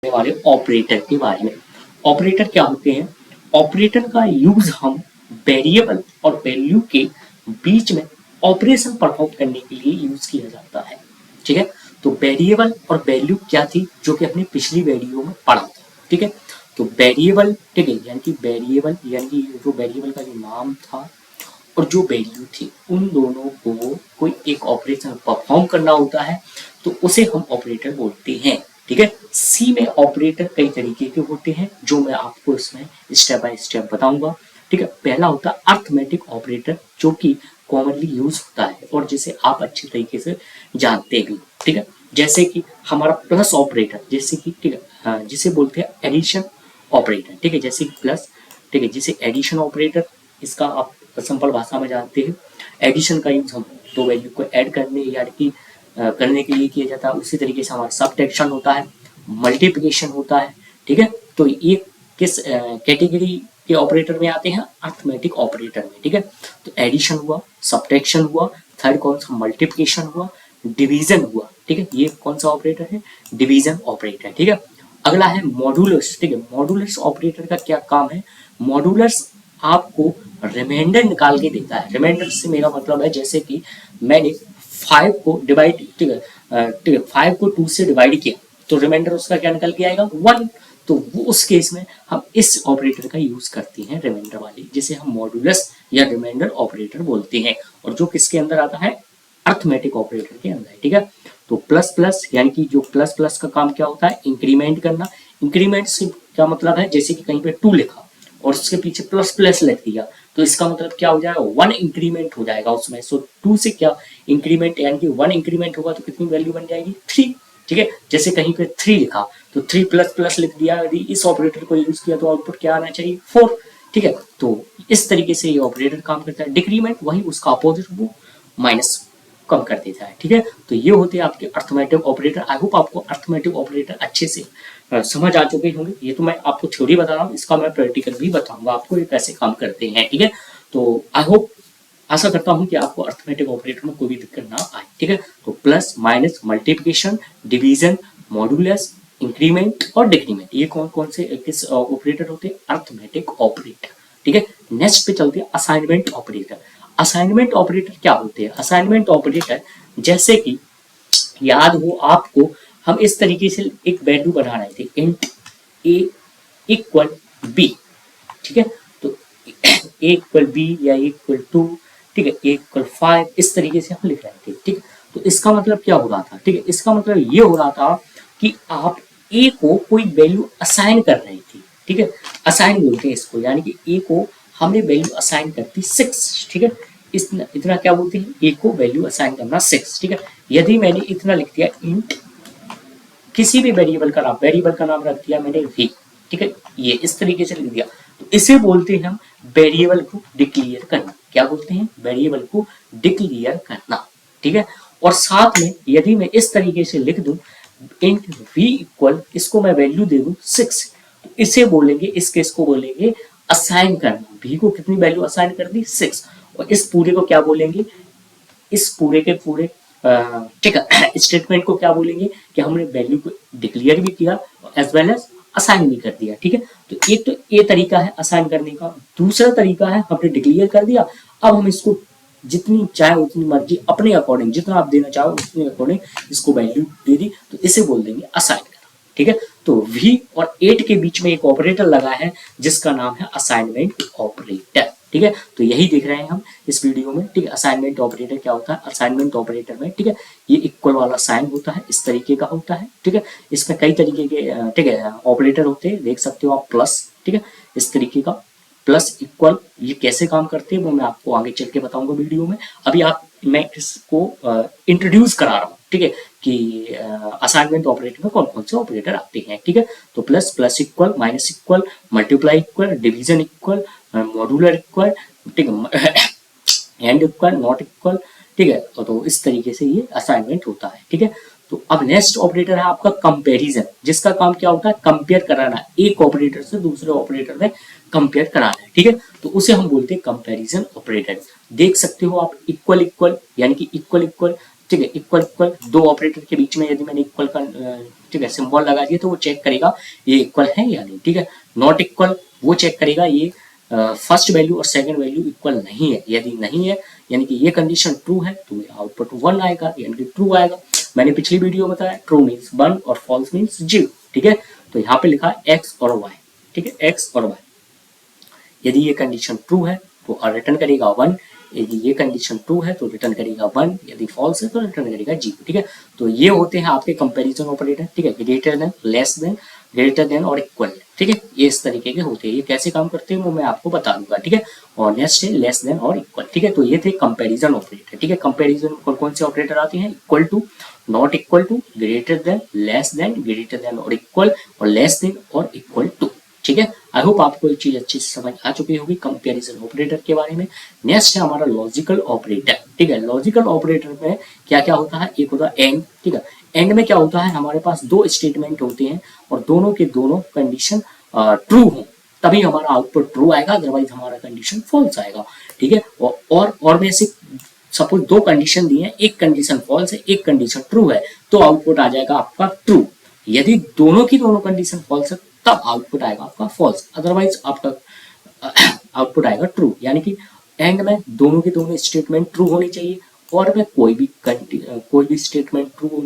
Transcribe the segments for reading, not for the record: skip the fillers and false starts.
जानने वाले ऑपरेटर के बारे में। ऑपरेटर क्या होते हैं? ऑपरेटर का यूज हम वेरिएबल और वैल्यू के बीच में ऑपरेशन परफॉर्म करने के लिए यूज किया जाता है। ठीक है, तो वेरिएबल और वैल्यू क्या थी जो कि अपनी पिछली वीडियो में पढ़ा था। ठीक है, तो वेरिएबल, ठीक है, यानी कि वेरिएबल यानी कि जो वेरिएबल का जो नाम था और जो वैल्यू थी, उन दोनों को कोई एक ऑपरेशन परफॉर्म करना होता है तो उसे हम ऑपरेटर बोलते हैं। ठीक है, सी में ऑपरेटर कई तरीके के होते हैं जो मैं आपको इसमें स्टेप बाय स्टेप बताऊंगा। ठीक है, पहला होता है अर्थमेटिक ऑपरेटर जो कि कॉमनली यूज होता है और जिसे आप अच्छी तरीके से जानते भी। ठीक है, जैसे कि हमारा प्लस ऑपरेटर, जैसे कि ठीक है, जिसे बोलते हैं एडिशन ऑपरेटर। ठीक है, जैसे प्लस, ठीक है, जिसे एडिशन ऑपरेटर, इसका आप सिंपल भाषा में जानते हैं। एडिशन का यूज हम दो वैल्यू को ऐड करने यानी कि करने के लिए किया जाता है। उसी तरीके से हमारा सब्ट्रैक्शन होता है, मल्टीप्लिकेशन होता है। ठीक है, तो ये किस कैटेगरी के ऑपरेटर में आते हैं? अर्थमेटिक ऑपरेटर में। ठीक है, तो एडिशन हुआ, सब्ट्रैक्शन हुआ, थर्ड कौन सा? मल्टीप्लिकेशन हुआ, डिवीजन हुआ। ठीक है, ये कौन सा ऑपरेटर है? Division operator. ठीक है, अगला है मॉड्यूलस। ठीक है, मॉड्यूलस ऑपरेटर का क्या काम है? मॉड्यूलस आपको रिमाइंडर निकाल के देता है। रिमाइंडर से मेरा मतलब है जैसे कि मैंने 5 को डिवाइड, ठीक है, 5 को 2 से डिवाइड किया तो रिमाइंडर उसका क्या निकल के आएगा? 1। तो वो उस केस में हम इस ऑपरेटर का यूज करते हैं, रिमाइंडर वाली, जिसे हम मॉड्यूलस या रिमाइंडर ऑपरेटर बोलते हैं और जो किसके अंदर आता है? अर्थमेटिक ऑपरेटर के अंदर। ठीक है, तो प्लस प्लस यानी कि जो प्लस प्लस का काम क्या होता है? इंक्रीमेंट करना। इंक्रीमेंट से क्या मतलब है? जैसे कि कहीं पे 2 लिखा और उसके पीछे प्लस प्लस लिख दिया तो इसका मतलब क्या हो जाएगा? 1 इंक्रीमेंट हो जाएगा उसमें। सो 2 से क्या इंक्रीमेंट, यानी कि 1 इंक्रीमेंट होगा तो कितनी वैल्यू बन जाएगी? 3। ठीक है, जैसे कहीं पे 3 लिखा तो 3 प्लस प्लस लिख दिया, यदि इस ऑपरेटर को यूज किया तो आउटपुट क्या आना चाहिए? 4। ठीक है, तो इस तरीके से ये ऑपरेटर काम करता है। डिक्रीमेंट वही उसका अपोजिट, वो माइनस कम कर देता है। ठीक है, तो ये होते हैं आपके अर्थमेटिक ऑपरेटर। आई होप आपको अर्थमेटिक ऑपरेटर अच्छे से समझ आ चुके होंगे। ये तो मैं आपको थ्योरी बता रहा हूँ, इसका मैं प्रैक्टिकल भी बताऊंगा आपको ये कैसे काम करते हैं। ठीक है, तो आई होप, आशा करता हूं कि आपको अर्थमेटिक ऑपरेटर में कोई भी दिक्कत ना आए। ठीक है, तो plus minus multiplication division modulus increment और डिक्रीमेंट, ये कौन कौन से किस ऑपरेटर होते हैं? Arithmetic operator. ठीक है, नेक्स्ट पे चलते हैं असाइनमेंट ऑपरेटर। असाइनमेंट ऑपरेटर क्या होते हैं? असाइनमेंट ऑपरेटर जैसे कि याद हो आपको, हम इस तरीके से एक वैल्यू बना रहे थे, इंट ए इक्वल बी। ठीक है, तो ए इक्वल बी या ए इक्वल 2, ठीक है, ए इक्वल 5, इस तरीके से हम लिख रहे थे। ठीक है, तो इसका मतलब क्या हो रहा था? ठीक है, इसका मतलब ये हो रहा था कि आप ए को कोई वैल्यू असाइन कर रही थी। ठीक है, असाइन बोलते हैं इसको, यानी कि ए को हमने वैल्यू असाइन कर दी 6। ठीक है, इतना क्या बोलते हैं? ए को वैल्यू असाइन करना 6। ठीक है, यदि मैंने इतना लिख दिया इंट किसी भी वेरिएबल का नाम रख दिया मैंने वी। ठीक है, ये इस तरीके से लिख दिया तो इसे बोलते हैं हम वेरिएबल को डिक्लेयर करना। क्या बोलते हैं? वेरिएबल को डिक्लेयर करना। ठीक है, और साथ में यदि मैं इस तरीके से लिख दूं इंट वी इक्वल, इसको मैं वैल्यू दे दूं 6, तो इसे बोलेंगे, इस केस को बोलेंगे असाइन करना। वी को कितनी वैल्यू असाइन कर दी? 6। और इस पूरे को क्या बोलेंगे? इस पूरे के पूरे ठीक है स्टेटमेंट को क्या बोलेंगे कि हमने वैल्यू को डिक्लेयर भी किया एज वेल एज असाइन भी कर दिया। ठीक है, तो एक तो ये तरीका है असाइन करने का। दूसरा तरीका है हमने डिक्लेयर कर दिया, अब हम इसको जितनी चाहे उतनी मर्जी अपने अकॉर्डिंग, जितना आप देना चाहो उतने अकॉर्डिंग इसको वैल्यू दे दी, तो इसे बोल देंगे असाइन करना। ठीक है, तो वी और 8 के बीच में एक ऑपरेटर लगा है जिसका नाम है असाइनमेंट ऑपरेटर। ठीक है, तो यही देख रहे हैं हम इस वीडियो में। ठीक है, असाइनमेंट ऑपरेटर क्या होता है? असाइनमेंट ऑपरेटर में, ठीक है, ये इक्वल वाला साइन होता है, इस तरीके का होता है। ठीक है, इसमें कई तरीके के ठीक है ऑपरेटर होते हैं, देख सकते हो आप प्लस। ठीक है, इस तरीके का प्लस इक्वल, ये कैसे काम करते हैं वो मैं आपको आगे चल के बताऊंगा वीडियो में। अभी मैं इसको इंट्रोड्यूस करा रहा हूँ। ठीक है, कि असाइनमेंट ऑपरेटर में कौन कौन से ऑपरेटर आते हैं। ठीक है, तो plus plus equal, minus equal, multiply equal, division equal, modular equal, ठीक है, एंड इक्वल, नॉट इक्वल। ठीक है, तो इस तरीके से ये असाइनमेंट होता है। ठीक है, तो अब नेक्स्ट ऑपरेटर है आपका कंपैरिजन, जिसका काम क्या होता है? कंपेयर कराना, एक ऑपरेटर से दूसरे ऑपरेटर में कंपेयर कराना है। ठीक है, तो उसे हम बोलते हैं कंपैरिजन ऑपरेटर। देख सकते हो आप इक्वल इक्वल, यानी कि इक्वल इक्वल ठीक है, इक्वल इक्वल दो ऑपरेटर के बीच में यदि मैंने इक्वल का ठीक है सिंबल लगा दिया तो वो चेक करेगा ये इक्वल है या नहीं। ठीक है, नॉट इक्वल वो चेक करेगा ये फर्स्ट वैल्यू और सेकंड वैल्यू इक्वल नहीं है। यदि नहीं है यानी कि ये कंडीशन ट्रू है तो आउटपुट 1 आएगा यानी कि ट्रू आएगा। मैंने पिछली वीडियो में बताया ट्रू मीन्स 1 और फॉल्स मीन्स 0। ठीक है, तो यहाँ पे लिखा एक्स और वाई। ठीक है, एक्स और वाई, यदि ये कंडीशन ट्रू है तो रिटर्न करेगा 1, यदि ये कंडीशन ट्रू है तो रिटर्न करेगा 1, यदि फॉल्स है तो रिटर्न करेगा 0। ठीक है, तो ये होते हैं आपके कंपैरिजन ऑपरेटर। ठीक है, greater than, less than, greater than और इक्वल। ठीक है, ये इस तरीके के होते हैं। ये कैसे काम करते हैं वो मैं आपको बता दूंगा। ठीक है, और नेक्स्ट है लेस देन और इक्वल। ठीक है, तो ये थे कंपैरिजन ऑपरेटर। ठीक है, कंपैरिजन कौन कौन से ऑपरेटर आते हैं? Equal to, not equal to, greater than, less than, greater than और इक्वल, और लेस देन और इक्वल टू। ठीक है, आई होप आपको ये चीज अच्छी से समझ आ चुकी होगी कंपैरिजन ऑपरेटर के बारे में। नेक्स्ट है हमारा लॉजिकल ऑपरेटर। ठीक है, लॉजिकल ऑपरेटर में क्या क्या होता है? एक होता है एंड। ठीक है, एंड में क्या होता है? हमारे पास दो स्टेटमेंट होते हैं और दोनों के दोनों कंडीशन ट्रू हो तभी हमारा आउटपुट ट्रू आएगा, अदरवाइज हमारा कंडीशन फॉल्स आएगा। ठीक है, और में से सपोज दो कंडीशन दी है, एक कंडीशन फॉल्स है, एक कंडीशन ट्रू है, तो आउटपुट आ जाएगा आपका ट्रू। यदि दोनों की दोनों कंडीशन फॉल्स है तब आउटपुट आएगा आपका फॉल्स, अदरवाइज आपका आउटपुट आएगा ट्रू। यानी कि एंड में दोनों की दोनों स्टेटमेंट ट्रू होनी चाहिए और में कोई भी स्टेटमेंट ट्रू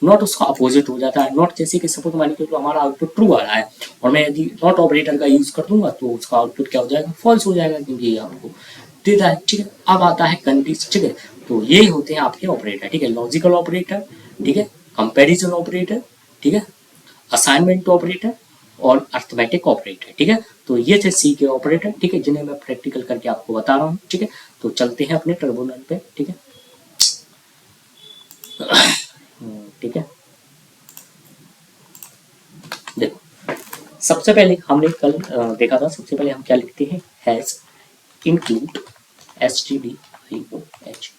नॉट उसका अपोजिट हो जाता है। नॉट जैसे कि सपोज मान लीजिए तो हमारा आउटपुट ट्रू आ रहा है और मैं यदि नॉट ऑपरेटर का यूज कर दूंगा तो उसका आउटपुट क्या हो जाएगा? फॉल्स हो जाएगा, क्योंकि ये आपको देता है। ठीक है, अब आता है कंडीशन। ठीक है, तो ये होते हैं आपके ऑपरेटर। ठीक है, लॉजिकल ऑपरेटर, ठीक है, कंपैरिजन ऑपरेटर, ठीक है, असाइनमेंट ऑपरेटर और अर्थमेटिक ऑपरेटर। ठीक है, तो ये थे सी के ऑपरेटर। ठीक है, जिन्हें मैं प्रैक्टिकल करके आपको बता रहा हूँ। ठीक है, तो चलते हैं अपने टर्मिनल पे। ठीक है, ठीक है, देखो सबसे पहले हमने कल देखा था, सबसे पहले हम क्या लिखते हैं? Has include, STDIOH।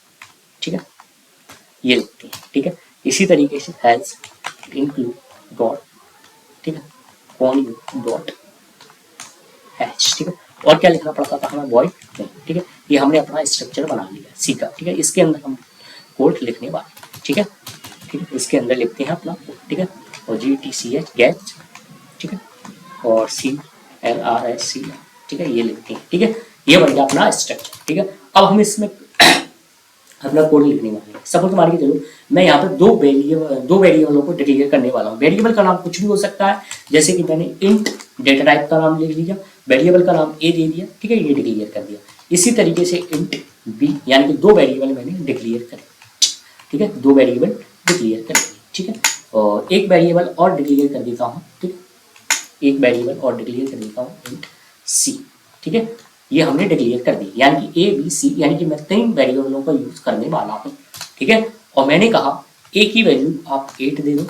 ठीक है, ये लिखते हैं। ठीक है, इसी तरीके से हैज इंक्लूड डॉट, ठीक है, ऑन यू डॉट हैश। ठीक है, और क्या लिखना पड़ता था हमें? वॉइड नहीं। ठीक है, ये हमने अपना स्ट्रक्चर बना लिया, सीखा। ठीक है, इसके अंदर हम कोड लिखने वाले। ठीक है, ठीक है, इसके अंदर लिखते हैं अपना कोड। ठीक है, और GTCH गेट, ठीक है, और CLRSC, ठीक है, ये लिखते हैं। ठीक है, ये बन गया अपना स्ट्रक्चर। ठीक है, अब हम इसमें अपना कोड लिखने वाले हैं। सपोज मान के चलो मैं यहाँ पे दो वेरिएबलों को डिक्लेयर करने वाला हूँ। वेरिएबल का नाम कुछ भी हो सकता है, जैसे कि मैंने इंट डेटा टाइप का नाम लिख लिया, वेरिएबल का नाम ए दे दिया। ठीक है, ये डिक्लेयर कर दिया। इसी तरीके से इंट बी, यानी कि दो वेरिएबल मैंने डिक्लेयर करे। ठीक है, दो वेरिएबल डिक्लेयर कर दिए। ठीक है, और एक वेरिएबल और डिक्लेयर कर देता हूँ। ठीक है, एक वेरिएबल और डिक्लेयर कर देता हूँ, इंट सी। ठीक है, ये हमने डिक्लेयर कर दी, यानी कि ABC, यानी कि मैं 3 वेरिएबलों का यूज करने वाला हूँ। ठीक है, और मैंने कहा A की वैल्यू आप 8 दे दो,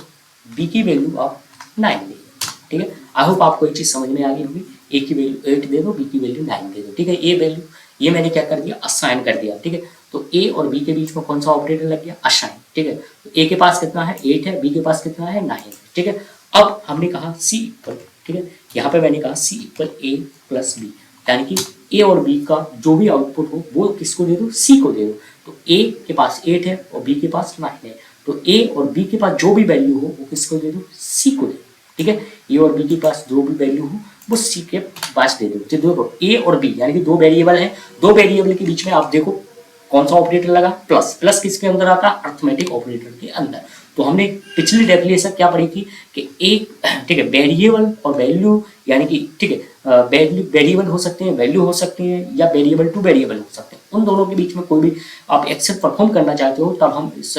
B की वैल्यू आप 9 दे दो। ठीक है, आई होप आपको एक चीज समझ में आ गई होगी। A की वैल्यू 8 दे दो, B की वैल्यू 9 दे दो। ठीक है, A वैल्यू ये मैंने क्या कर दिया? असाइन कर दिया। ठीक है, तो A और B के बीच में कौन सा ऑपरेटर लग गया? असाइन। ठीक है, तो A के पास कितना है? 8 है, B के पास कितना है? 9 है। ठीक है, अब हमने कहा C इक्वल, ठीक है, यहाँ पे मैंने कहा C equal A plus B, यानी कि A और B का जो भी आउटपुट हो वो किसको दे दो? C को दे दो। तो A के पास 8 है और B के पास 9 है, तो A और B के पास जो भी वैल्यू हो वो किसको दे दो? C को दे दो। ठीक है, A और B के पास जो भी वैल्यू हो वो C के पास दे दो। तो देखो A और B यानी कि दो वेरिएबल है, दो वेरिएबल के बीच में आप देखो कौन सा ऑपरेटर लगा? प्लस। प्लस किसके अंदर आता है? अर्थमेटिक ऑपरेटर के अंदर। तो हमने पिछली डेफिनेशन क्या पढ़ी थी कि एक, ठीक है, वेरिएबल और वैल्यू, यानी कि ठीक है, वेरिएबल हो सकते हैं, वैल्यू हो सकते हैं, या वेरिएबल टू वेरिएबल हो सकते हैं। उन दोनों के बीच में कोई भी आप एक्शन परफॉर्म करना चाहते हो तब हम इस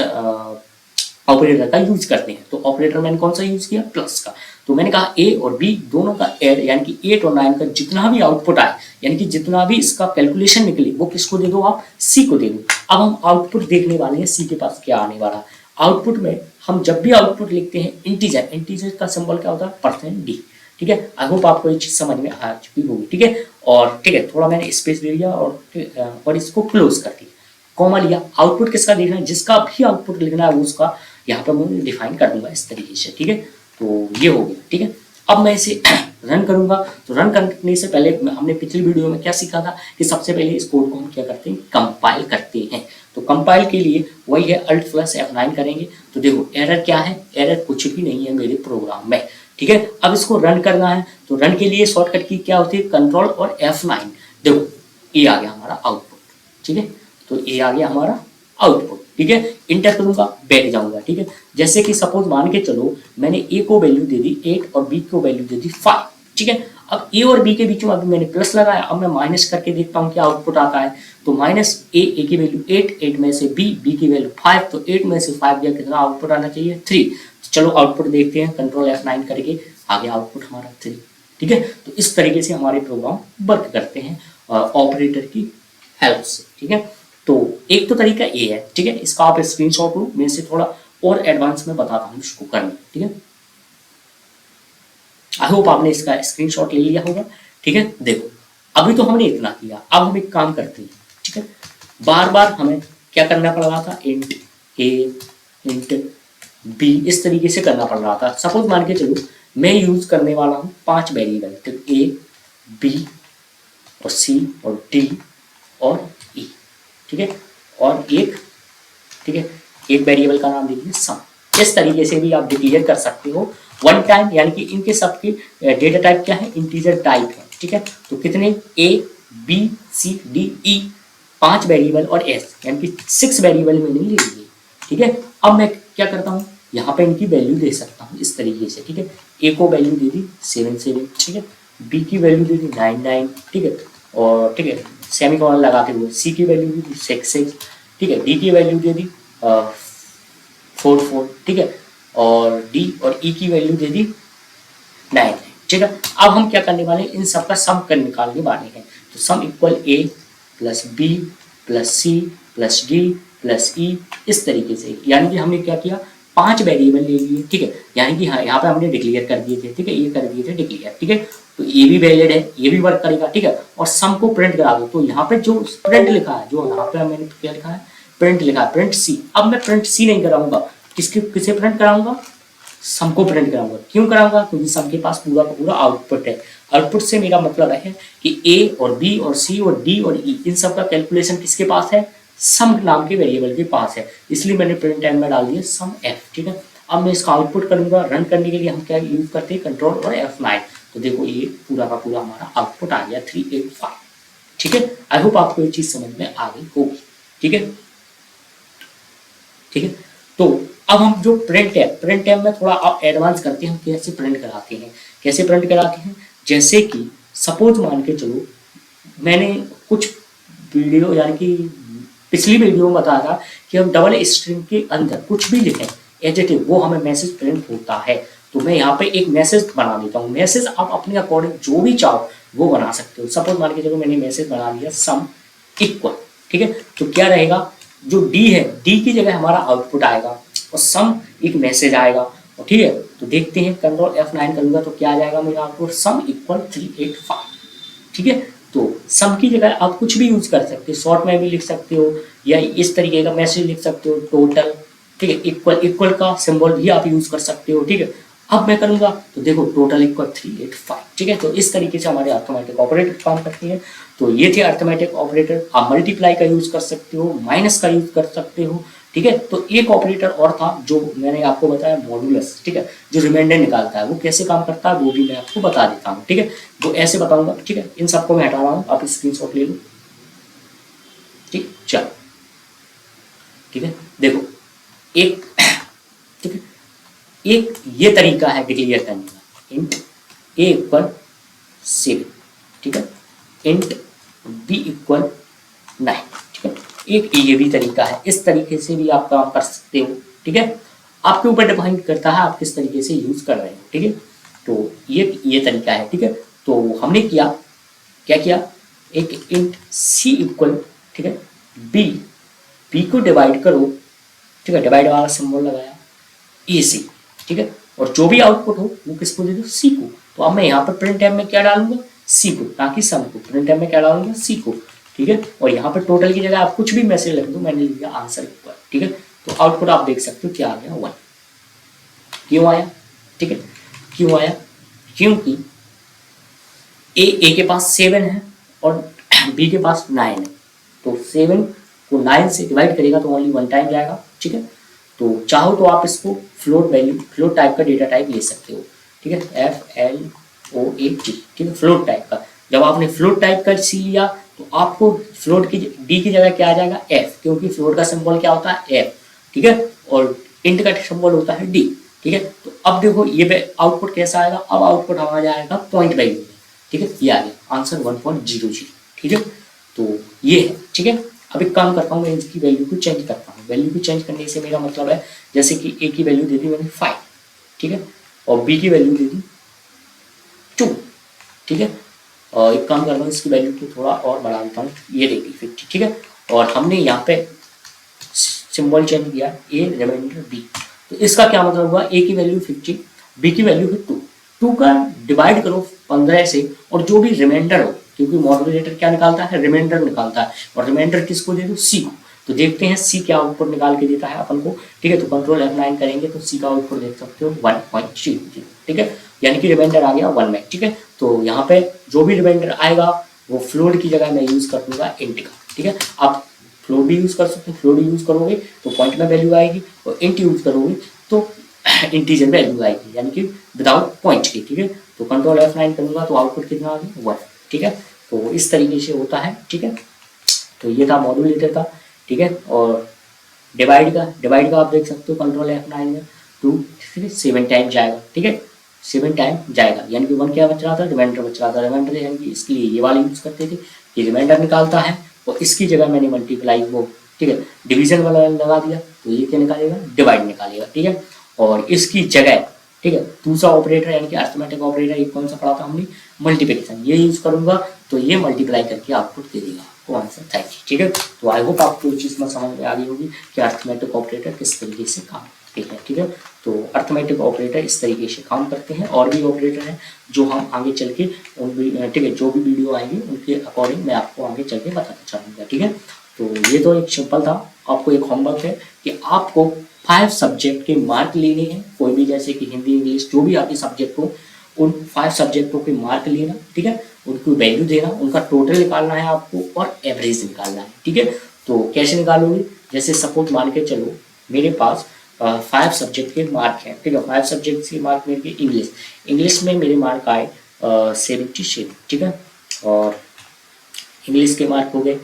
ऑपरेटर का यूज करते हैं। तो ऑपरेटर मैंने कौन सा यूज किया? प्लस का। तो मैंने कहा A और B दोनों का एड, यानी कि 8 और 9 का जितना भी आउटपुट आए, यानी कि जितना भी इसका कैलकुलेशन निकले वो किसको दे दो? आप C को दे दो। अब हम आउटपुट देखने वाले हैं C के पास क्या आने वाला है। आउटपुट में हम जब भी आउटपुट लिखते हैं इंटीजर, इंटीजर का सिंबल क्या होता है? %D। ठीक है, आई होप आपको ये चीज समझ में आ चुकी होगी। ठीक है, और ठीक है, थोड़ा मैंने स्पेस दे दिया और इसको क्लोज कर दिया, कॉमा लिया। आउटपुट किसका देखना है? जिसका भी आउटपुट लिखना है वो उसका यहाँ पर मैं डिफाइन कर दूंगा इस तरीके से। ठीक है, तो ये हो गया। ठीक है, अब मैं इसे रन करूंगा। तो रन करने से पहले हमने पिछली वीडियो में क्या सीखा था कि सबसे पहले इस कोड को हम क्या करते हैं? कंपाइल करते हैं। तो तो कंपाइल के लिए वही है अल्ट प्लस F9 करेंगे। तो देखो एरर क्या है, एरर कुछ भी नहीं है मेरे प्रोग्राम में, ठीक है। अब इसको रन करना है, तो रन के लिए शॉर्टकट की क्या होती है, कंट्रोल और F9। देखो ये आ गया हमारा आउटपुट, ठीक है। तो ये आ गया हमारा आउटपुट, ठीक है। इंटर करूंगा, बैठ जाऊंगा, ठीक है। जैसे कि सपोज मान के चलो मैंने ए को वैल्यू दे दी 8 और बी को वैल्यू दे दी 5, ठीक है। अब ए और बी के बीच में अभी मैंने प्लस लगाया, अब मैं माइनस करके देखता हूँ क्या आउटपुट आता है। तो माइनस ए की वैल्यू 8, 8 में से बी की वैल्यू 5, तो 8 में से 5 गया, कितना आउटपुट आना चाहिए 3। चलो आउटपुट देखते हैं, कंट्रोल F9 करके आ गया आउटपुट हमारा 3, ठीक है। तो इस तरीके से हमारे प्रोग्राम वर्क करते हैं ऑपरेटर की हेल्प से, ठीक है। तो एक तो तरीका ये है, ठीक है। इसका आप स्क्रीनशॉट लो, मैं से थोड़ा और एडवांस में बताता हूँ इसको करना, ठीक है। आई होप आपने इसका स्क्रीनशॉट ले लिया होगा, ठीक है। देखो अभी तो हमने इतना किया, अब हम एक काम करते हैं, ठीक है। बार बार हमें क्या करना पड़ रहा था, इंट ए इंट बी इस तरीके से करना पड़ रहा था। सपोज मान के चलो मैं यूज करने वाला हूँ 5 वेरिएबल, तो ए बी और सी और डी और ई, ठीक है। और एक, ठीक है, एक वेरिएबल का नाम दीजिए सम। इस तरीके से भी आप डिक्लेयर कर सकते हो वन टाइम, यानी कि इनके सबके डेटा टाइप क्या है, इंटीजर टाइप है, ठीक है। तो कितने, A B C D E 5 variable और एस, यानी कि 6 वेरिएबल मैंने ले लिए, ठीक है। अब मैं क्या करता हूँ, यहाँ पे इनकी वैल्यू दे सकता हूँ इस तरीके से, ठीक है। ए को वैल्यू दे दी 7 7, ठीक है। बी की वैल्यू दे दी 9 9, ठीक है। और ठीक है सेमीकोलन लगाते हुए सी की वैल्यू दे दी 6 6, ठीक है। डी की वैल्यू दे दी 4 4, ठीक है। और डी और ई की वैल्यू दे दी 9, ठीक है। अब हम क्या करने वाले हैं, इन सबका सम कर निकालने वाले हैं। तो sum equal A plus B plus C plus D plus E, इस तरीके से, यानी कि हमने क्या किया, 5 वेरिएबल ले लिए, ठीक है। यानी कि हाँ यहाँ पे हमने डिक्लेयर कर दिए थे, ठीक है, ये कर दिए थे डिक्लेयर, ठीक है। तो ये भी वैलिड है, ये भी वर्क करेगा, ठीक है। और सम को प्रिंट करा दो, तो यहाँ पे जो प्रिंट लिखा है, जो यहाँ पे मैंने क्या लिखा है, प्रिंट लिखा है, प्रिंट सी। अब मैं प्रिंट सी नहीं कराऊंगा, किसे प्रिंट कराऊंगा, सम को प्रिंट कराऊंगा। क्यों कराऊंगा, क्योंकि सम के पास पूरा का पूरा आउटपुट है। आउटपुट से मेरा मतलब है कि ए और बी और सी और डी और ई, इन सब का कैलकुलेशन किसके पास है, सम नाम के वेरिएबल के पास है। इसलिए मैंने प्रिंट टाइम में डाल दिया सम एफ, ठीक है। अब मैं इसका आउटपुट करूंगा, रन करने के लिए हम क्या यूज करते हैं, कंट्रोल और F9। तो देखो ये पूरा का पूरा हमारा आउटपुट आ गया 385, ठीक है। आई होप आपको ये चीज समझ में आ गई होगी, ठीक है, ठीक है। तो अब हम जो प्रिंट टैब में थोड़ा अब एडवांस करते हैं, हम कैसे प्रिंट कराते हैं, कैसे प्रिंट कराते हैं। जैसे कि सपोज मान के चलो मैंने कुछ वीडियो, यानी कि पिछली वीडियो में बताया था कि हम डबल स्ट्रिंग के अंदर कुछ भी लिखें एज इट इज, वो हमें मैसेज प्रिंट होता है। तो मैं यहाँ पे एक मैसेज बना देता हूँ। मैसेज आप अपने अकॉर्डिंग जो भी चाहो वो बना सकते हो। सपोज मान के चलो मैंने मैसेज बना दिया सम इक्वल, ठीक है। तो क्या रहेगा, जो डी है, डी की जगह हमारा आउटपुट आएगा और सम एक मैसेज आएगा, और ठीक है। तो देखते हैं, कंट्रोल F9 करूंगा तो क्या आ जाएगा मेरा आउटपुट, सम इक्वल 385, ठीक है। तो सम की जगह आप कुछ भी यूज कर सकते हो, शॉर्ट में भी लिख सकते हो या इस तरीके का मैसेज लिख सकते हो, टोटल, ठीक है। इक्वल का सिंबल भी आप यूज कर सकते हो, ठीक है। अब मैं करूंगा तो देखो टोटल इक्वल 385, ठीक है। तो इस तरीके से हमारे अर्थमेटिक ऑपरेटर काम करते हैं। तो ये थे अर्थमेटिक ऑपरेटर। आप मल्टीप्लाई का यूज कर सकते हो, माइनस का यूज कर सकते हो, ठीक है। तो एक ऑपरेटर और था जो मैंने आपको बताया, मॉडुलस, ठीक है, जो रिमाइंडर निकालता है। वो कैसे काम करता है वो भी मैं आपको बता देता हूँ, ठीक है। वो ऐसे बताऊंगा, ठीक है। इन सबको मैं हटा रहा हूँ, आप स्क्रीनशॉट ले लो, ठीक, चलो, ठीक है। देखो एक, ठीक है, एक ये तरीका है डिक्लेयर करने का, इंट ए इक्वल 7, ठीक है, इंट बी इक्वल 9, ठीक है। एक ये भी तरीका है, इस तरीके से भी आप काम कर सकते हो, ठीक है। आपके ऊपर डिपेंड करता है आप किस तरीके से यूज कर रहे हो, ठीक है। तो ये तरीका है, ठीक है। तो हमने क्या किया, एक इंट सी इक्वल, ठीक है, बी को डिवाइड करो, ठीक है, डिवाइड वाला सिंबल लगाया, ए सी, ठीक है। और जो भी आउटपुट हो वो किसको दे दो, सी को। तो अब मैं यहाँ पर प्रिंट टाइम में क्या डालूंगा, सी को, ताकि सम को। प्रिंट टाइम में क्या डालूंगा, सी को, ठीक है। और यहाँ पर टोटल की जगह आप कुछ भी मैसेज लिख दो, मैंने लिख दिया आंसर इक्वल, ठीक है। तो आउटपुट आप देख सकते हो क्या आ गया, 1। क्यों आया, ठीक है, क्यों आया, क्योंकि ए के पास 7 है और बी के पास 9 है। तो 7 को 9 से डिवाइड करेगा तो ओनली 1 टाइम जाएगा, ठीक है। तो चाहो तो आप इसको फ्लोट वैल्यू, फ्लोट टाइप का डेटा टाइप ले सकते हो, ठीक है, FLOAT, ठीक है, फ्लोट टाइप का। जब आपने फ्लोट टाइप का सी लिया तो आपको फ्लोट की डी की जगह क्या आ जाएगा, एफ, क्योंकि फ्लोट का सिंबल क्या होता है, एफ, ठीक है, और इंट का सिंबल होता है डी, ठीक है। तो अब देखो ये आउटपुट कैसा आएगा, अब आउटपुट हमारा जाएगा पॉइंट वैल्यू में, ठीक है, ये आ गया आंसर 1.00, ठीक है। तो ये है, ठीक है। अब एक काम करता हूँ, मैं इसकी वैल्यू को चेंज करता हूँ। वैल्यू को चेंज करने से मेरा मतलब है, जैसे कि ए की वैल्यू दे दी मैंने 5, ठीक है, और बी की वैल्यू दे दी 2, ठीक है। और एक काम करता हूँ, इसकी वैल्यू को थोड़ा और बढ़ा देता हूँ, ये दे दी 50, ठीक है। और हमने यहाँ पे सिंबल चेंज किया, ए रिमाइंडर बी, तो इसका क्या मतलब हुआ, ए की वैल्यू 50, बी की वैल्यू है 2 का डिवाइड करो 15 से, और जो भी रिमाइंडर हो, क्योंकि मॉड्यूलेटर क्या निकालता है, रिमाइंडर निकालता है, और रिमाइंडर किसको दे दो, सी को। तो देखते हैं सी क्या आउटपुट निकाल के देता है अपन को, ठीक है। तो कंट्रोल F9 करेंगे तो सी का आउटपुट देख सकते हो 1.00, ठीक है, यानी कि रिमाइंडर आ गया 1 में, ठीक है। तो यहाँ पे जो भी रिमाइंडर आएगा वो फ्लोट की जगह मैं यूज कर दूंगा इंट का, ठीक है। आप फ्लोट भी यूज कर सकते हो, फ्लोट यूज करोगे तो पॉइंट में वैल्यू आएगी, और इंट यूज करोगे तो इंटीजर वैल्यू आएगी, यानी कि विदाउट पॉइंट की, ठीक है। तो कंट्रोल F9 करूंगा तो आउटपुट कितना आ गया, 1, ठीक है। तो इस तरीके से होता है, ठीक है। तो ये था मॉड्यूलेटर का, ठीक है। और डिवाइड का आप देख सकते हो कंट्रोल F9 में 2, 7 टाइम जाएगा, ठीक है, 7 टाइम जाएगा, यानी कि 1 क्या बच रहा था, रिमाइंडर बच रहा था। रिमाइंडर यानी कि इसके लिए ये वाला यूज करते थे कि रिमाइंडर निकालता है, और इसकी जगह मैंने मल्टीप्लाई वो, ठीक है, डिवीजन वाला लगा दिया तो ये क्या निकालेगा, डिवाइड निकालेगा, ठीक है। और इसकी जगह, ठीक है, दूसरा ऑपरेटर यानी कि अरिथमेटिक ऑपरेटर, एक कौन सा पढ़ा था हमने, मल्टीप्लिकेशन, ये यूज करूंगा तो ये मल्टीप्लाई करके आउटपुट दे देगा वो आंसर, थैंक यू, ठीक है। तो आई होप आपको चीज में समझ में आ गई होगी कि अरिथमेटिक ऑपरेटर किस तरीके से काम करते हैं, ठीक है। तो अरिथमेटिक ऑपरेटर इस तरीके से काम करते हैं, और भी ऑपरेटर हैं जो हम आगे चल के ठीक है, जो भी वीडियो आएंगे उनके अकॉर्डिंग मैं आपको आगे चल के बताना चाहूँगा, ठीक है। तो ये तो एक सिंपल था, आपको एक होमवर्क है कि आपको 5 सब्जेक्ट के मार्क लेने हैं, कोई भी, जैसे कि हिंदी, इंग्लिश, जो भी आपके सब्जेक्ट हो, उन 5 सब्जेक्टों के मार्क लेना, ठीक है, उनको वैल्यू देना, उनका टोटल निकालना है आपको, और एवरेज निकालना है, ठीक है। तो कैसे निकालोगे, जैसे सपोज मान के चलो मेरे पास 5 सब्जेक्ट के मार्क हैं, ठीक है, 5 सब्जेक्ट के मार्क मेरे इंग्लिश में मेरे मार्क आए 77, ठीक है, और इंग्लिश के मार्क हो गए,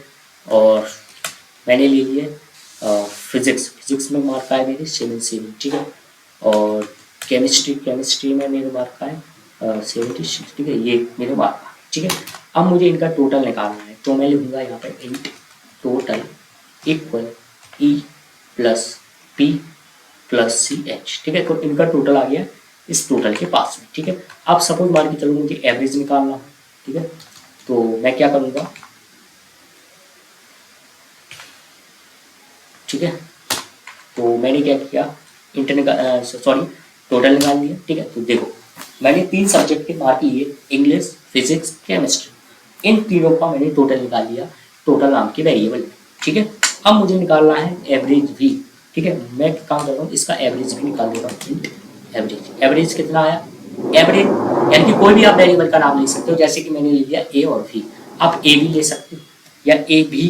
और मैंने ले लिए फिजिक्स में मार्क आए मेरे 77, ठीक है, और केमिस्ट्री में मेरे मार्क आए 76, ठीक है, ये मेरे मार्क आए, ठीक है। अब मुझे इनका टोटल निकालना है, तो मैं लिखूंगा यहाँ पे int total equal E plus P plus CH, ठीक है। तो इनका टोटल आ गया इस टोटल के पास में, ठीक है। अब सपोज मान के चलो मुझे एवरेज निकालना है, ठीक है, तो मैं क्या करूँगा, ठीक है। तो मैंने क्या किया, टोटल निकाल लिया, ठीक है। तो देखो मैंने 3 सब्जेक्ट के मार्क लिए, इंग्लिश, फिजिक्स, केमिस्ट्री, इन तीनों का मैंने टोटल निकाल लिया, टोटल नाम के वेरिएबल, ठीक है। अब मुझे निकालना है एवरेज भी, ठीक है, मैं काम कर रहा हूँ इसका एवरेज भी निकाल देता हूँ। एवरेज कितना आया, एवरेज यानी कि कोई भी आप वेरिएबल का नाम ले सकते हो, जैसे कि मैंने ले लिया ए और बी, आप ए भी ले सकते हो या ए बी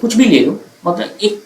कुछ भी ले लो, मतलब एक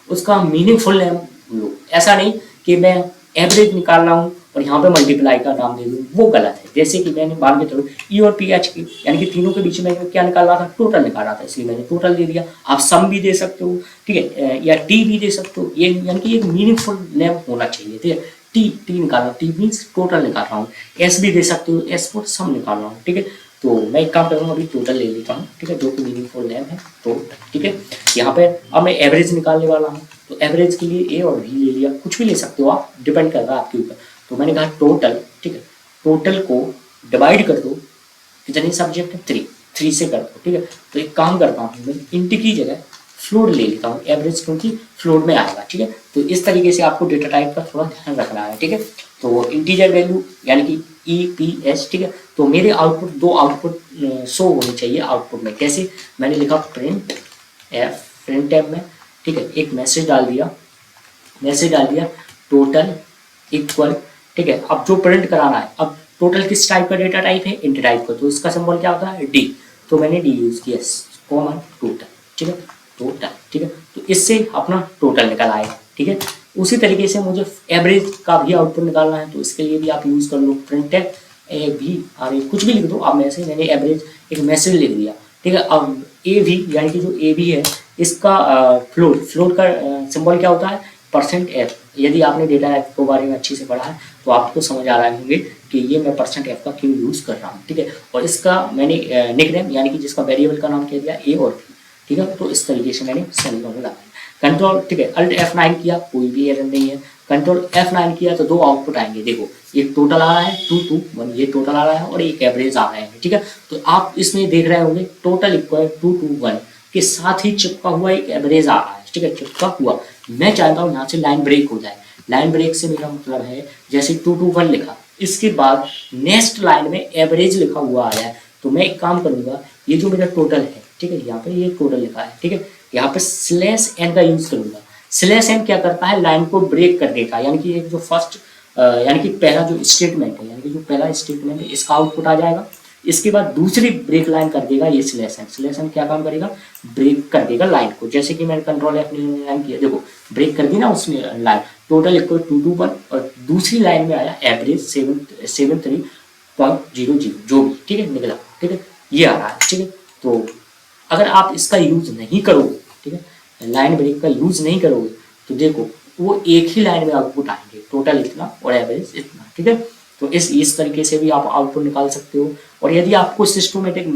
उसका मीनिंगफुल नेम लो, ऐसा नहीं कि मैं एवरेज निकाल रहा हूँ और यहाँ पे मल्टीप्लाई का नाम दे दूँ, वो गलत है। जैसे कि मैंने मान के चलो ई और पी एच की, यानी कि तीनों के बीच में क्या निकाल रहा था, टोटल निकाल रहा था, इसलिए मैंने टोटल दे दिया। आप सम भी दे सकते हो, ठीक है, या टी भी दे सकते हो, ये यानी कि एक मीनिंगफुल नेम होना चाहिए, ठीक है। टी निकाल रहा हूँ, टी मीन्स टोटल निकाल रहा हूँ, एस भी दे सकते हो, एस फॉर सम निकाल रहा हूँ, ठीक है। तो मैं एक काम करूँगा, अभी टोटल ले लेता हूँ, ठीक है, जो कि मीनिंगफुल नेम है टोटल, ठीक है। यहाँ पे अब मैं एवरेज निकालने वाला हूँ, तो एवरेज के लिए ए और बी ले लिया, कुछ भी ले सकते हो आप, डिपेंड कर रहा है आपके ऊपर। तो मैंने कहा टोटल, ठीक है, टोटल को डिवाइड कर दो, कितने सब्जेक्ट है, 3 से कर दो, ठीक है। तो एक काम करता हूँ, मैं इंट की जगह फ्लोट ले लेता हूँ, एवरेज क्योंकि फ्लोट में आएगा, ठीक है। तो इस तरीके से आपको डेटा टाइप का थोड़ा ध्यान रखना है, ठीक है। तो इंटीजर वैल्यू यानी कि EPS, ठीक है। तो मेरे आउटपुट 2 आउटपुट शो होने चाहिए आउटपुट में, कैसे, मैंने लिखा प्रिंट एफ में, ठीक है, एक मैसेज डाल दिया टोटल इक्वल, ठीक है। अब जो प्रिंट कराना है, अब टोटल किस टाइप का डेटा टाइप है, इंट टाइप का, तो इसका सिंबल क्या होता है, डी, तो मैंने डी यूज किया, कॉमन टोटल, ठीक है। टोटल, ठीक है। तो इससे अपना टोटल निकल आएगा, ठीक है। उसी तरीके से मुझे एवरेज का भी आउटपुट निकालना है, तो इसके लिए भी आप यूज कर लो प्रिंटफ ए भी आर कुछ भी लिख दो आप, मैंने एवरेज एक मैसेज लिख दिया, ठीक है। अब ए भी यानी कि जो ए भी है इसका फ्लोट का सिंबल क्या होता है, परसेंट एफ। यदि आपने डेटा एफ के बारे में अच्छे से पढ़ा है तो आपको समझ आ रहे होंगे कि ये मैं परसेंट एफ का क्यों यूज कर रहा हूँ, ठीक है। और इसका मैंने निकनेम यानी कि जिसका वेरिएबल का नाम कह दिया ए और बी, ठीक है। तो इस तरीके से मैंने सेमीकोलन लगाया, कंट्रोल, ठीक है। अल्ट F9 किया, कोई भी एरर नहीं है। कंट्रोल F9 किया तो दो आउटपुट आएंगे, देखो एक टोटल आ रहा है 221, ये टोटल आ रहा है और एक एवरेज आ रहा है, ठीक है। तो आप इसमें देख रहे होंगे टोटल इक्वल 221 के साथ ही चिपका हुआ एक एवरेज आ रहा है, ठीक है, चिपका हुआ। मैं चाहता हूँ यहाँ से लाइन ब्रेक हो जाए। लाइन ब्रेक से मेरा मतलब है जैसे 221 लिखा, इसके बाद नेक्स्ट लाइन में एवरेज लिखा हुआ आया है, तो मैं एक काम करूंगा, ये जो मेरा टोटल है, ठीक है, यहाँ पे ये टोटल लिखा है, ठीक है, यहाँ पे स्लैश एन का यूज करूंगा। स्लैश एन क्या करता है, लाइन को ब्रेक कर देगा, यानी कि एक जो फर्स्ट यानी कि पहला जो स्टेटमेंट है, यानी कि जो पहला स्टेटमेंट है इसका आउटपुट आ जाएगा, इसके बाद दूसरी ब्रेक लाइन कर देगा ये स्लैश एन क्या काम करेगा, ब्रेक कर देगा लाइन को। जैसे कि मैंने कंट्रोल F लाइन किया, देखो ब्रेक कर दी ना उसने लाइन, टोटल इक्वल 221 और दूसरी लाइन में आया एवरेज 73.00 जो भी, ठीक है, निकला, ठीक है, ये आ रहा है, ठीक है। तो अगर आप इसका यूज नहीं करोगे, ठीक है, लाइन ब्रेक का यूज नहीं करोगे, तो देखो वो एक ही लाइन में आउटपुट आएंगे, टोटल इतना और एवरेज इतना, ठीक है। तो इस तरीके से भी आप आउटपुट निकाल सकते हो। और यदि आपको सिस्टमेटिक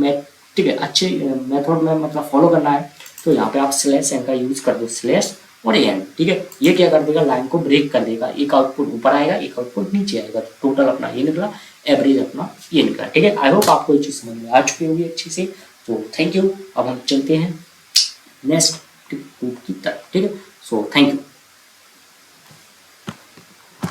ठीक है, अच्छे मेथड में मतलब फॉलो करना है, तो यहाँ पे आप स्लैश एन का यूज कर दो, स्लैश और एन, ठीक है। ये क्या कर देगा, लाइन को ब्रेक कर देगा, एक आउटपुट ऊपर आएगा, एक आउटपुट नीचे आएगा, तो टोटल अपना ये निकला, एवरेज अपना ये निकला, ठीक है। आई होप आपको ये चीज समझ में आ चुकी होगी अच्छी से। तो थैंक यू। अब हम चलते हैं नेक्स्ट की तरफ, ठीक है। So thank you.